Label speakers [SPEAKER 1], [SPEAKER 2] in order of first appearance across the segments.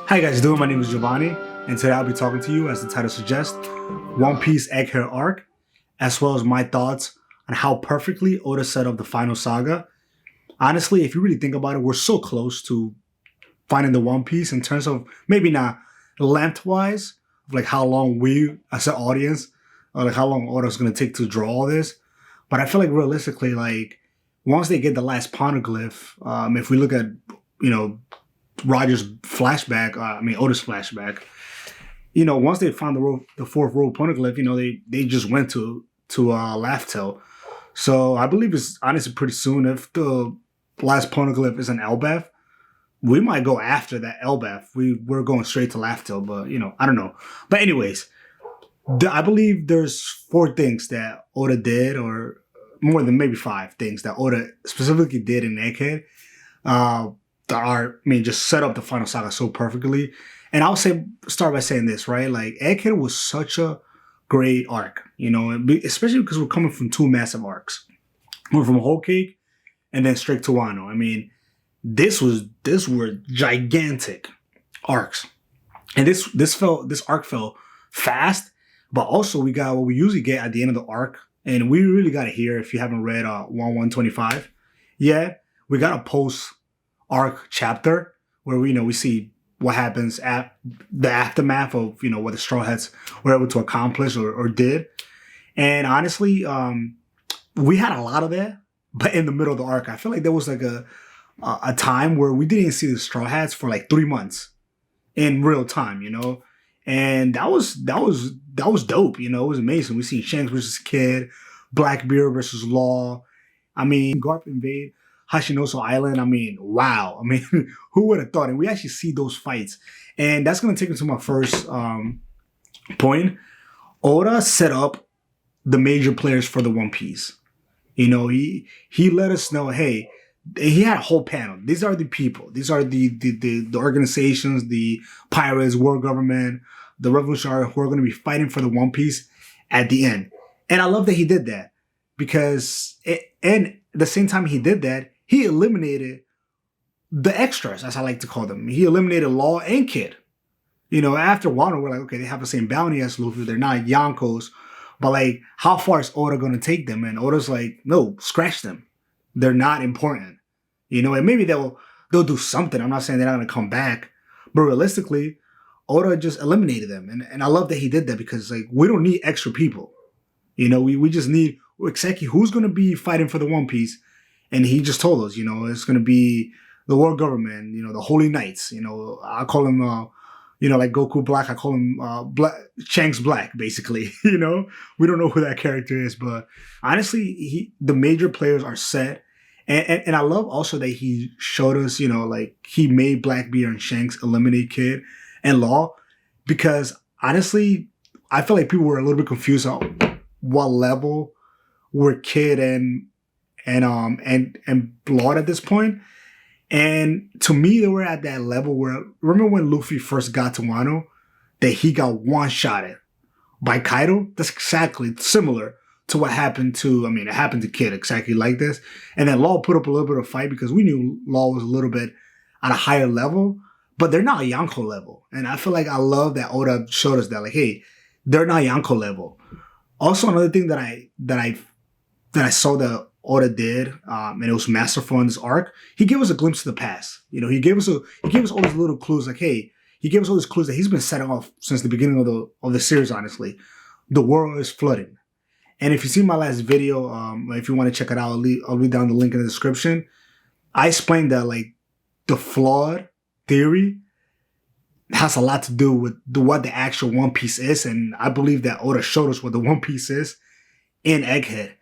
[SPEAKER 1] How you guys doing? My name is Giovanni, and today I'll be talking to you, as the title suggests, One Piece Egghead Arc, as well as my thoughts on how perfectly Oda set up the final saga. Honestly, if you really think about it, we're so close to finding the One Piece in terms of maybe not lengthwise, like how long we as an audience, or like how long Oda's gonna take to draw all this. But I feel like realistically, like once they get the last poneglyph, if we look at Roger's flashback, Oda's flashback, once they found the fourth world poneglyph, they just went to Laugh So I believe it's honestly pretty soon. If the last poneglyph is an Elbaf, we might go after that Elbaf. We're going straight to Laugh but I don't know. But anyways, I believe there's 4 things that Oda did, or more than maybe 5 things that Oda specifically did in Egghead. Just set up the final saga so perfectly. And I'll start by saying this, right? Like, Egghead was such a great arc, especially because we're coming from 2 massive arcs. We're from Whole Cake and then straight to Wano. These were gigantic arcs. And this arc fell fast, but also we got what we usually get at the end of the arc. And we really got it here if you haven't read 1/125 yet. We got a post-arc chapter where we see what happens at the aftermath of what the Straw Hats were able to accomplish or did. And honestly, we had a lot of that, but in the middle of the arc, I feel like there was like a time where we didn't see the Straw Hats for like 3 months in real time, and that was dope. It was amazing. We seen Shanks versus Kid, Blackbeard versus Law. Garp invade Hashinosu Island. Wow. Who would have thought? And we actually see those fights. And that's going to take me to my first point. Oda set up the major players for the One Piece. He let us know, hey, he had a whole panel. These are the people. These are the organizations, the pirates, world government, the revolutionary who are going to be fighting for the One Piece at the end. And I love that he did that because, and at the same time he did that, he eliminated the extras, as I like to call them. He eliminated Law and Kid. After Wano, we're like, okay, they have the same bounty as Luffy. They're not Yonkos. But like, how far is Oda going to take them? And Oda's like, no, scratch them. They're not important. And maybe they'll do something. I'm not saying they're not going to come back. But realistically, Oda just eliminated them. And I love that he did that because like, we don't need extra people. We just need exactly who's going to be fighting for the One Piece. And he just told us, it's going to be the world government, the Holy Knights. I call him, like Goku Black, I call him Shanks Black, basically. We don't know who that character is. But honestly, the major players are set. And I love also that he showed us, like he made Blackbeard and Shanks eliminate Kid and Law. Because honestly, I feel like people were a little bit confused on what level were Kid and Blood at this point. And to me, they were at that level where, remember when Luffy first got to Wano, that he got one-shotted by Kaido? That's exactly similar to what happened to, it happened to Kid exactly like this. And then Law put up a little bit of fight because we knew Law was a little bit at a higher level, but they're not Yonko level. And I feel like I love that Oda showed us that, like, hey, they're not Yonko level. Also, another thing that I saw that Oda did, and it was masterful in this arc, he gave us a glimpse of the past. He gave us all these little clues, like, hey, he gave us all these clues that he's been setting off since the beginning of the series, honestly. The world is flooding. And if you see my last video, if you want to check it out, I'll leave down the link in the description. I explained that, like, the flood theory has a lot to do with what the actual One Piece is, and I believe that Oda showed us what the One Piece is in Egghead.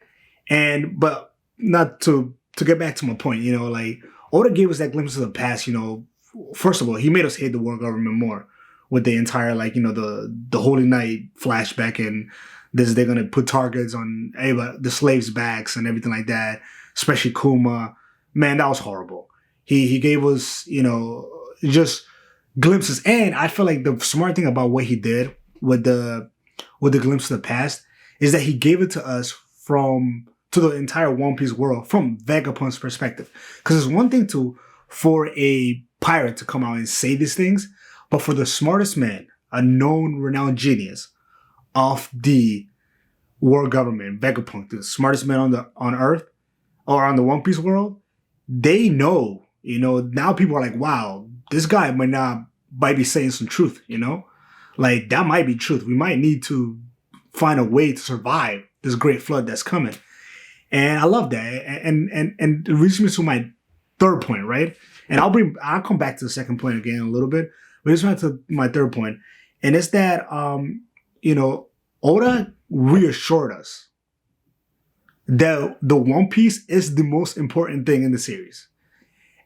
[SPEAKER 1] But not to get back to my point, like Oda gave us that glimpse of the past. First of all, he made us hate the world government more with the entire, like, the Holy Knight flashback, and they're gonna put targets on the slaves' backs and everything like that, especially Kuma. Man, that was horrible. He gave us, just glimpses. And I feel like the smart thing about what he did with the glimpse of the past is that he gave it to us to the entire One Piece world from Vegapunk's perspective. Because it's one thing to for a pirate to come out and say these things, but for the smartest man, a known, renowned genius of the world government, Vegapunk, the smartest man on Earth or on the One Piece world, they know. Now people are like, wow, this guy might be saying some truth. Like that might be truth. We might need to find a way to survive this great flood that's coming. And I love that. And it leads me to my third point, right? And I'll come back to the second point again in a little bit. But this went to my third point. And it's that Oda reassured us that the One Piece is the most important thing in the series.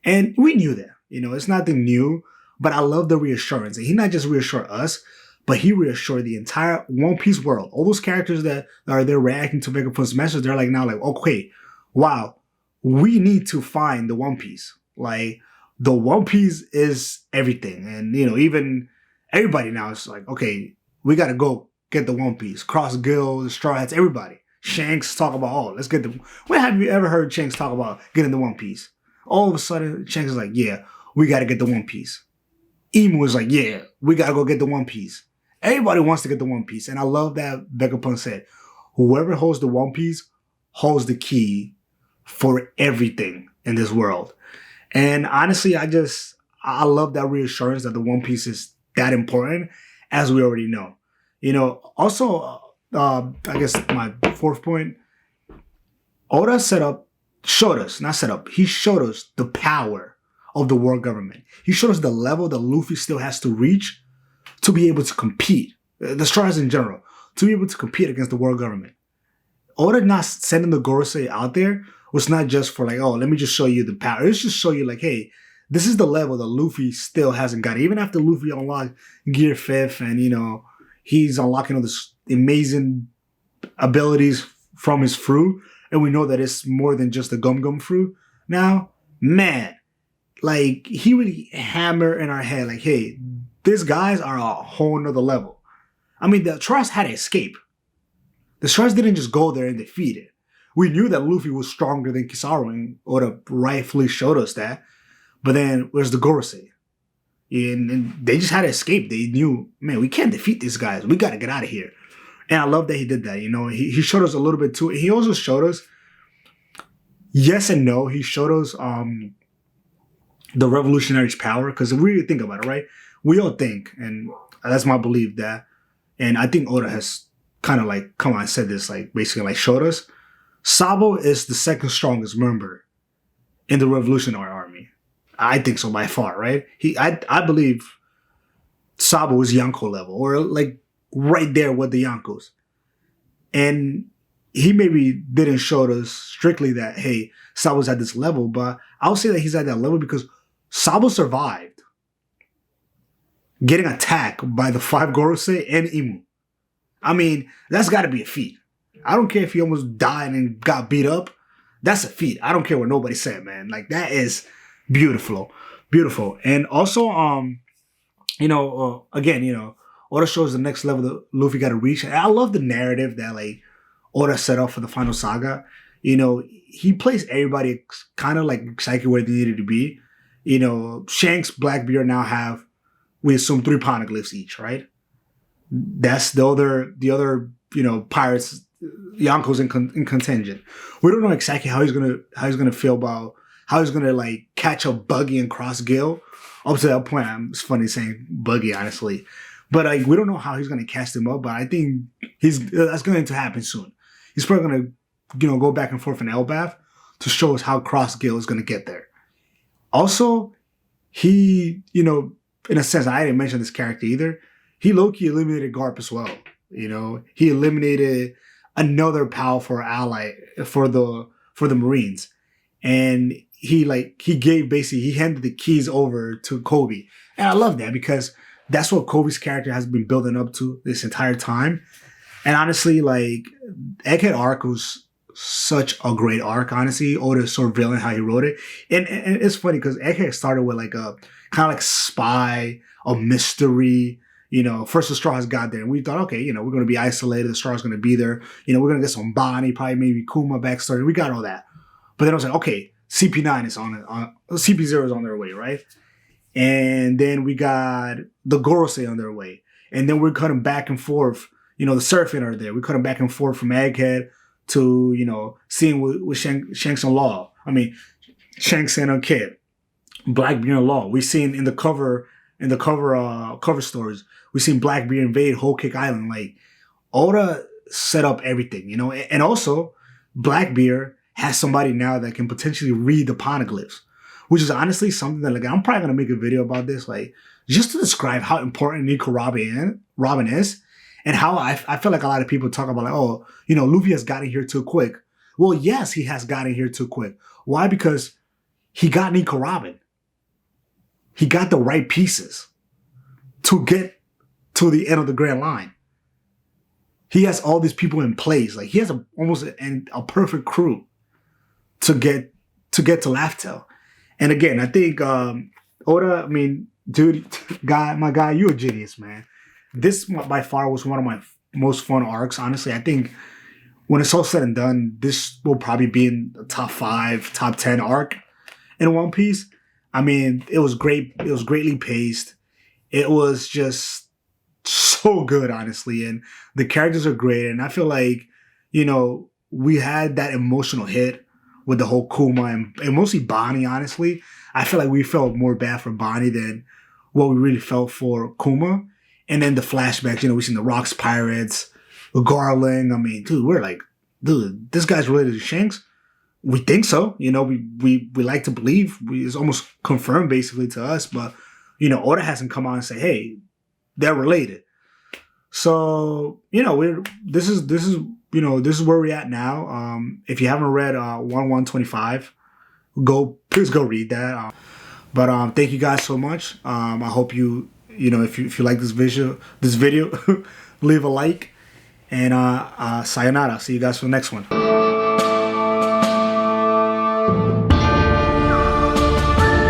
[SPEAKER 1] And we knew that. It's nothing new, but I love the reassurance. And he not just reassured us, but he reassured the entire One Piece world. All those characters that are there reacting to Vegapunk's message, they're like now like, okay, wow, we need to find the One Piece. Like the One Piece is everything. And even everybody now is like, okay, we gotta go get the One Piece. Cross Guild, the Straw Hats, everybody. Shanks talk about, let's get the. When have you ever heard Shanks talk about getting the One Piece? All of a sudden, Shanks is like, yeah, we gotta get the One Piece. Emu was like, yeah, we gotta go get the One Piece. Everybody wants to get the One Piece. And I love that Vegapunk said, whoever holds the One Piece holds the key for everything in this world. And honestly, I love that reassurance that the One Piece is that important, as we already know. Also, I guess my fourth point, Oda he showed us the power of the world government. He showed us the level that Luffy still has to reach to be able to compete, the Stars in general, to be able to compete against the world government. Oda not sending the Gorosei out there was not just for like, oh, let me just show you the power. It's just show you like, hey, this is the level that Luffy still hasn't got. Even after Luffy unlocked Gear 5th and, he's unlocking all this amazing abilities from his fruit. And we know that it's more than just the Gum Gum fruit. Now, man, like he really hammer in our head like, hey, these guys are a whole nother level. I mean, the Trust had to escape. The Trust didn't just go there and defeat it. We knew that Luffy was stronger than Kizaru, and Oda rightfully showed us that. But then, where's the Gorosei? And they just had to escape. They knew, man, we can't defeat these guys. We got to get out of here. And I love that he did that. He showed us a little bit too. He also showed us, yes and no. He showed us the revolutionary's power. Because if we really think about it, right? We all think, and that's my belief that, and I think Oda has kind of like come on and said this, like basically like showed us, Sabo is the second strongest member in the Revolutionary Army. I think so by far, right? I believe Sabo is Yonko level, or like right there with the Yonkos. And he maybe didn't show us strictly that, hey, Sabo's at this level, but I'll say that he's at that level because Sabo survived getting attacked by the 5 Gorosei and Imu. I mean, that's got to be a feat. I don't care if he almost died and got beat up. That's a feat. I don't care what nobody said, man. Like, that is beautiful. Beautiful. And also, again, Oda shows the next level that Luffy got to reach. And I love the narrative that, like, Oda set up for the final saga. He placed everybody kind of, like, exactly where they needed to be. Shanks, Blackbeard now have, we assume, 3 poneglyphs each, right? That's the other pirates, Yonko's in contingent. We don't know exactly how he's gonna feel about how he's gonna like catch a Buggy and cross Gil. Up to that point, it's funny saying Buggy, honestly, but like we don't know how he's gonna cast him up. But I think that's going to happen soon. He's probably gonna go back and forth in Elbaf to show us how cross Gil is gonna get there. Also, he, in a sense, I didn't mention this character either. He low-key eliminated Garp as well. He eliminated another powerful ally for the Marines. And he handed the keys over to Kobe. And I love that because that's what Kobe's character has been building up to this entire time. And honestly, like, Egghead Arc was such a great arc, honestly. Oda's so brilliant how he wrote it. And it's funny because Egghead started with like a kind of like spy, a mystery. First the Straws got there and we thought, okay, we're going to be isolated. The Straws going to be there. We're going to get some Bonnie, probably maybe Kuma backstory. We got all that. But then I was like, okay, CP9 is on it. CP0 is on their way, right? And then we got the Gorosei on their way. And then we're cutting back and forth. You know, the Surfing are there. We're cutting back and forth from Egghead to, you know, seeing with Shanks and Law. I mean, Shanks and Kid. Blackbeard and Law. We've seen in the cover stories, we've seen Blackbeard invade Whole Cake Island. Like, Oda set up everything, you know? And also, Blackbeard has somebody now that can potentially read the poneglyphs, which is honestly something that, like, I'm probably going to make a video about this, like, just to describe how important Nico Robin is, and how I feel like a lot of people talk about, like, oh, you know, Luffy has gotten here too quick. Well, yes, he has gotten here too quick. Why? Because he got Nico Robin. He got the right pieces to get to the end of the Grand Line. He has all these people in place. Like, he has almost a perfect crew to get to Laugh Tale. And again, I think Oda, I mean, dude, my guy, you're a genius, man. This by far was one of my most fun arcs. Honestly, I think when it's all said and done, this will probably be in the top 5, top 10 arc in One Piece. I mean, it was great. It was greatly paced. It was just so good, honestly. And the characters are great. And I feel like, you know, we had that emotional hit with the whole Kuma and mostly Bonnie, honestly. I feel like we felt more bad for Bonnie than what we really felt for Kuma. And then the flashbacks, you know, we seen the Rocks Pirates, Garland. I mean, dude, we're like, dude, this guy's related to Shanks. We think so. You know, we like to believe. It's almost confirmed basically to us. But, you know, Oda hasn't come out and say, hey, they're related. So, you know, this is where we're at now. If you haven't read 1125, please go read that. But thank you guys so much. I hope you know, if you like this video, leave a like, and sayonara. See you guys for the next one.